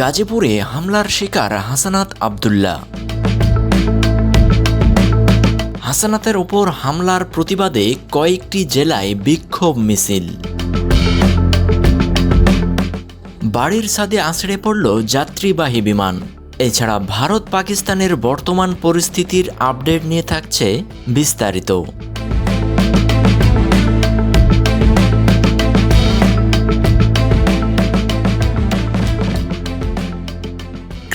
গাজীপুরে হামলার শিকার হাসানাত আব্দুল্লাহ। হাসানাতের ওপর হামলার প্রতিবাদে কয়েকটি জেলায় বিক্ষোভ মিছিল। বাড়ির ছাদে আছড়ে পড়ল যাত্রীবাহী বিমান। এছাড়া ভারত পাকিস্তানের বর্তমান পরিস্থিতির আপডেট নিয়ে থাকছে বিস্তারিত।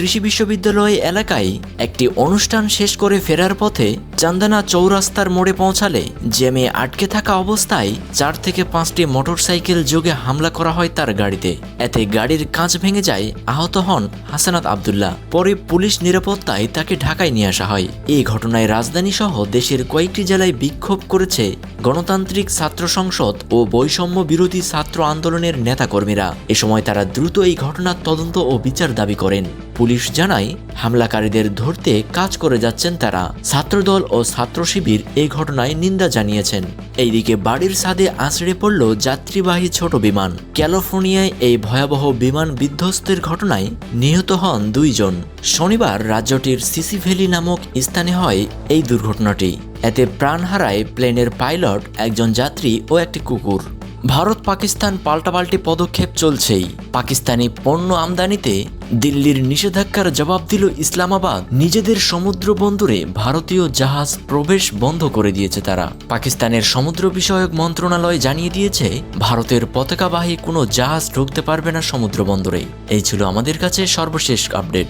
কৃষি বিশ্ববিদ্যালয় এলাকায় একটি অনুষ্ঠান শেষ করে ফেরার পথে চান্দানা চৌরাস্তার মোড়ে পৌঁছালে জ্যামে আটকে থাকা অবস্থায় 4 থেকে 5টি মোটরসাইকেল যোগে হামলা করা হয় তার গাড়িতে। এতে গাড়ির কাঁচ ভেঙে যায়, আহত হন হাসানাত আব্দুল্লাহ। পরে পুলিশ নিরাপত্তায় তাকে ঢাকায় নিয়ে আসা হয়। এই ঘটনায় রাজধানী সহ দেশের কয়েকটি জেলায় বিক্ষোভ করেছে গণতান্ত্রিক ছাত্র সংসদ ও বৈষম্য বিরোধী ছাত্র আন্দোলনের নেতাকর্মীরা। এ সময় তারা দ্রুত এই ঘটনার তদন্ত ও বিচার দাবি করেন। পুলিশ জানায়, হামলাকারীদের ধরতে কাজ করে যাচ্ছেন তারা। ছাত্রদল ও ছাত্র শিবির এই ঘটনায় নিন্দা জানিয়েছেন। এইদিকে বাড়ির ছাদে আছড়ে পড়ল যাত্রীবাহী ছোট বিমান। ক্যালিফোর্নিয়ায় এই ভয়াবহ বিমান বিধ্বস্তের ঘটনায় নিহত হন 2 জন। শনিবার রাজ্যটির সিসি ভ্যালি নামক স্থানে হয় এই দুর্ঘটনাটি। এতে প্রাণ হারায় প্লেনের পাইলট, একজন যাত্রী ও একটি কুকুর। ভারত পাকিস্তান পাল্টাপাল্টি পদক্ষেপ চলছেই। পাকিস্তানি পণ্য আমদানিতে দিল্লির নিষেধাজ্ঞার জবাব দিল ইসলামাবাদ। নিজেদের সমুদ্র বন্দরে ভারতীয় জাহাজ প্রবেশ বন্ধ করে দিয়েছে তারা। পাকিস্তানের সমুদ্র বিষয়ক মন্ত্রণালয় জানিয়ে দিয়েছে, ভারতের পতাকাবাহী কোনো জাহাজ ঢুকতে পারবে না সমুদ্র বন্দরে। এই ছিল আমাদের কাছে সর্বশেষ আপডেট।